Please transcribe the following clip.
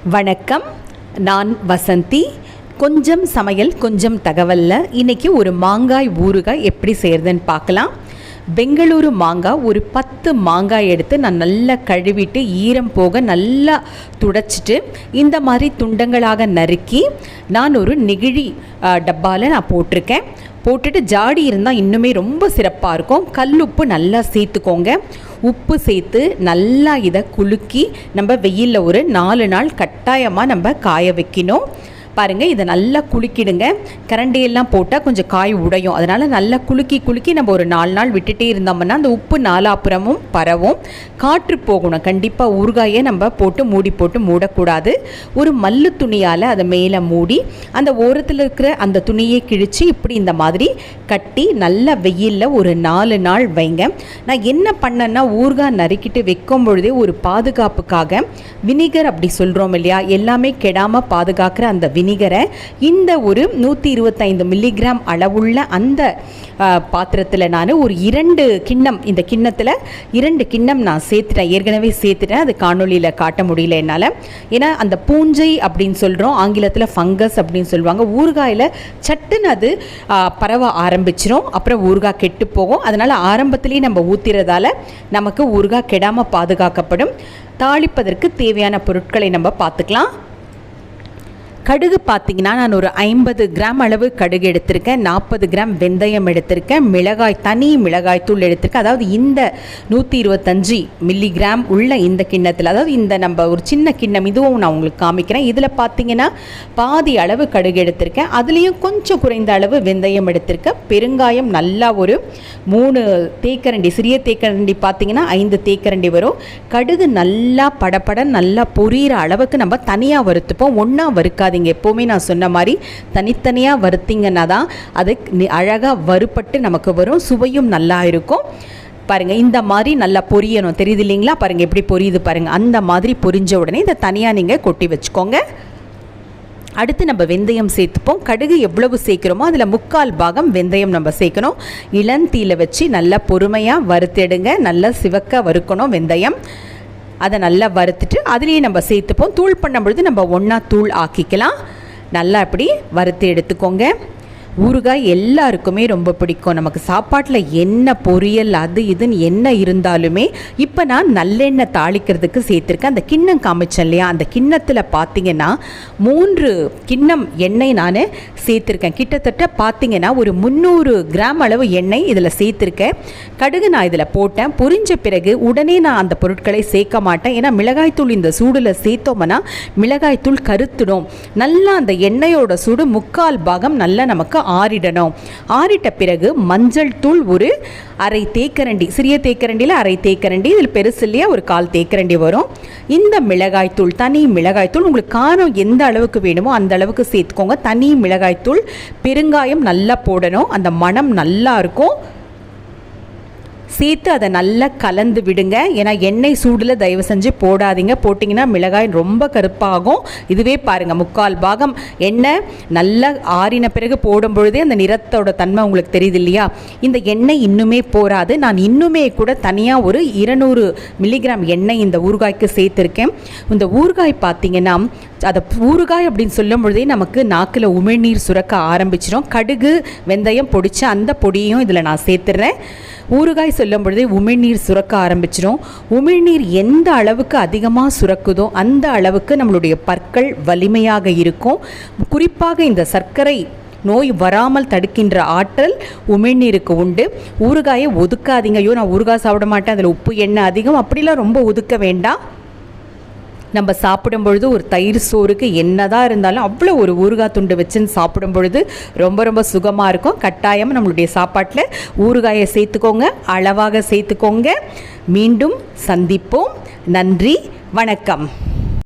வணக்கம். நான் வசந்தி. கொஞ்சம் சமையல் கொஞ்சம் தகவல்ல இன்றைக்கி ஒரு மாங்காய் ஊறுகாய் எப்படி செய்கிறதுன்னு பார்க்கலாம். பெங்களூரு மாங்காய் ஒரு 10 மாங்காய் எடுத்து நான் நல்லா கழுவிட்டு ஈரம் போக நல்லா துடைச்சிட்டு இந்த மாதிரி துண்டங்களாக நறுக்கி நான் ஒரு நெகிழி டப்பாவில் நான் போட்டிருக்கேன். போட்டுட்டு ஜாடி இருந்தால் இன்னுமே ரொம்ப சிறப்பாக இருக்கும். கல்லுப்பு நல்லா சேர்த்துக்கோங்க. உப்பு சேர்த்து நல்லா இதை குலுக்கி நம்ம வெயிலில் ஒரு 4 நாள் கட்டாயமாக நம்ம காய வைக்கணும். பாருங்கள், இதை நல்லா குலுக்கிடுங்க. கரண்டியெல்லாம் போட்டால் கொஞ்சம் காய் உடையும். அதனால் நல்லா குலுக்கி நம்ம ஒரு 4 நாள் விட்டுட்டே இருந்தோம்னா அந்த உப்பு நாலாப்புறமும் பரவும். காற்று போகணும். கண்டிப்பாக ஊறுகாயை நம்ம போட்டு மூடக்கூடாது. ஒரு மல்லு துணியால் அதை மேலே மூடி அந்த ஓரத்தில் இருக்கிற அந்த துணியை கிழித்து இப்படி இந்த மாதிரி கட்டி நல்லா வெயிலில் ஒரு 4 நாள் வைங்க. நான் என்ன பண்ணேன்னா ஊறுகாய் நறுக்கிட்டு வைக்கும் பொழுதே ஒரு பாதுகாப்புக்காக வினிகர் அப்படி சொல்கிறோம் இல்லையா, எல்லாமே கெடாமல் பாதுகாக்கிற அந்த வினிகரை இந்த ஒரு 125 மில்லிகிராம் அளவுள்ள அந்த பாத்திரத்தில் நான் ஒரு 2 கிண்ணம், இந்த கிண்ணத்தில் 2 கிண்ணம் நான் சேர்த்துட்டேன். ஏற்கனவே சேர்த்துட்டேன். அது காணொலியில் காட்ட முடியல என்னால். ஏன்னா அந்த பூஞ்சை அப்படின்னு சொல்கிறோம், ஆங்கிலத்தில் ஃபங்கஸ் அப்படின்னு சொல்லுவாங்க. ஊறுகாயில் சட்டுன்னு அது பரவ ஆரம்பிச்சிடும். அப்புறம் ஊறுகாய் கெட்டு போகும். அதனால் ஆரம்பத்திலேயே நம்ம ஊற்றிறதால நமக்கு ஊறுகாய் கெடாமல் பாதுகாக்கப்படும். தாளிப்பதற்கு தேவையான பொருட்களை நம்ம பார்த்துக்கலாம். கடுகு பார்த்திங்கன்னா நான் ஒரு 50 கிராம் அளவு கடுகு எடுத்திருக்கேன். 40 கிராம் வெந்தயம் எடுத்திருக்கேன். தனி மிளகாய் தூள் எடுத்திருக்கேன். அதாவது இந்த 125 மில்லிகிராம் உள்ள இந்த கிண்ணத்தில், அதாவது இந்த நம்ம ஒரு சின்ன கிண்ணம், இதுவும் நான் உங்களுக்கு காமிக்கிறேன். இதில் பார்த்திங்கன்னா பாதி அளவு கடுகு எடுத்திருக்கேன். அதுலேயும் கொஞ்சம் குறைந்த அளவு வெந்தயம் எடுத்திருக்கேன். பெருங்காயம் நல்லா ஒரு 3 தேக்கரண்டி, சிறிய தேக்கரண்டி பார்த்திங்கன்னா 5 தேக்கரண்டி வரும். கடுகு நல்லா படப்பட நல்லா பொரியிற அளவுக்கு நம்ம தனியாக வறுத்துப்போம். ஒன்றா வறுக்காது. எப்போவுமே நான் சொன்ன மாதிரி தனித்தனியாக வறுத்தீங்கன்னா தான் அது அழகாக வறுப்பட்டு நமக்கு வரும். சுவையும் நல்லா இருக்கும். பாருங்கள், இந்த மாதிரி நல்லா பொரியணும். தெரியுது இல்லைங்களா? பாருங்கள் எப்படி பொரியுது பாருங்கள். அந்த மாதிரி பொரிஞ்ச உடனே இதை தனியாக நீங்கள் கொட்டி வச்சுக்கோங்க. அடுத்து நம்ம வெந்தயம் சேர்த்துப்போம். கடுகு எவ்வளவு சேர்க்குறோமோ அதில் 3/4 பாகம் வெந்தயம் நம்ம சேர்க்கணும். இளந்தீயில் வச்சு நல்லா பொறுமையாக வறுத்தெடுங்க. நல்லா சிவக்க வறுக்கணும் வெந்தயம். அதை நல்லா வறுத்துட்டு அதுலேயே நம்ம சேர்த்துப்போம். தூள் பண்ணும் பொழுது நம்ம ஒன்றா தூள் ஆக்கிக்கலாம். நல்லா அப்படி வறுத்து எடுத்துக்கோங்க. ஊறுகாய் எல்லாருக்குமே ரொம்ப பிடிக்கும். நமக்கு சாப்பாட்டில் என்ன பொரியல் அது இதுன்னு என்ன இருந்தாலுமே இப்போ நான் நல்லெண்ணெய் தாளிக்கிறதுக்கு சேர்த்துருக்கேன். அந்த கிண்ணம் காமிச்சேன் இல்லையா, அந்த கிண்ணத்தில் பார்த்திங்கன்னா 3 கிண்ணம் எண்ணெய் நான் சேர்த்துருக்கேன். கிட்டத்தட்ட பார்த்திங்கன்னா ஒரு 300 கிராம் அளவு எண்ணெய் இதில் சேர்த்துருக்கேன். கடுகு நான் இதில் போட்டேன். பொரிஞ்ச பிறகு உடனே நான் அந்த பொருட்களை சேர்க்க மாட்டேன். ஏன்னா மிளகாய்த்தூள் இந்த சூடில் சேர்த்தோம்னா மிளகாய்த்தூள் கருத்துடும். நல்லா அந்த எண்ணெயோட சூடு 3/4 பாகம் நல்லா நமக்கு ஆறிடணும். ஆறிட்ட பிறகு மஞ்சள் தூள் ஒரு 1/2 தேக்கரண்டி, சிறிய தேக்கரண்டியில் 1/2 தேக்கரண்டி, இதில் பெருசு இல்லையா ஒரு 1/4 தேக்கரண்டி வரும். இந்த மிளகாய்த்தூள், தனி மிளகாய்த்தூள் உங்களுக்கு காரம் எந்த அளவுக்கு வேணுமோ அந்த அளவுக்கு சேர்த்துக்கோங்க. தனி மிளகாய்த்தூள், பெருங்காயம் நல்லா போடணும். அந்த மனம் நல்லா இருக்கும். சேர்த்து அதை நல்லா கலந்து விடுங்க. ஏன்னா எண்ணெய் சூடில் தயவு செஞ்சு போடாதீங்க. போட்டிங்கன்னா மிளகாய் ரொம்ப கருப்பாகும். இதுவே பாருங்கள் 3/4 பாகம் எண்ணெய் நல்லா ஆறின பிறகு போடும் பொழுதே அந்த நிறத்தோட தன்மை உங்களுக்கு தெரியுது இல்லையா. இந்த எண்ணெய் இன்னுமே போராது. நான் இன்னுமே கூட தனியாக ஒரு 200 மில்லிகிராம் எண்ணெய் இந்த ஊறுகாய்க்கு சேர்த்துருக்கேன். இந்த ஊறுகாய் பார்த்திங்கன்னா அதை ஊறுகாய் அப்படின்னு சொல்லும் பொழுதே நமக்கு நாக்கில் உமிழ்நீர் சுரக்க ஆரம்பிச்சிடும். கடுகு வெந்தயம் பொடிச்ச அந்த பொடியையும் இதில் நான் சேர்த்துறேன். ஊறுகாய் சொல்லும் பொழுதே உமிழ்நீர் சுரக்க ஆரம்பிச்சிடும். உமிழ்நீர் எந்த அளவுக்கு அதிகமாக சுரக்குதோ அந்த அளவுக்கு நம்மளுடைய பற்கள் வலிமையாக இருக்கும். குறிப்பாக இந்த சர்க்கரை நோய் வராமல் தடுக்கின்ற ஆற்றல் உமிழ்நீருக்கு உண்டு. ஊறுகாயை ஒதுக்காதீங்க. ஐயோ நான் ஊறுகாய் சாப்பிட மாட்டேன், அதில் உப்பு எண்ணெய் அதிகம், அப்படிலாம் ரொம்ப ஒதுக்க வேண்டாம். நம்ம சாப்பிடும் பொழுது ஒரு தயிர் சோறுக்கு என்னதான் இருந்தாலும் அவ்வளோ ஒரு ஊறுகாய் துண்டு வச்சுன்னு சாப்பிடும் பொழுது ரொம்ப ரொம்ப சுகமாக இருக்கும். கட்டாயம் நம்மளுடைய சாப்பாட்டில் ஊறுகாயை சேர்த்துக்கோங்க, அளவாக சேர்த்துக்கோங்க. மீண்டும் சந்திப்போம். நன்றி, வணக்கம்.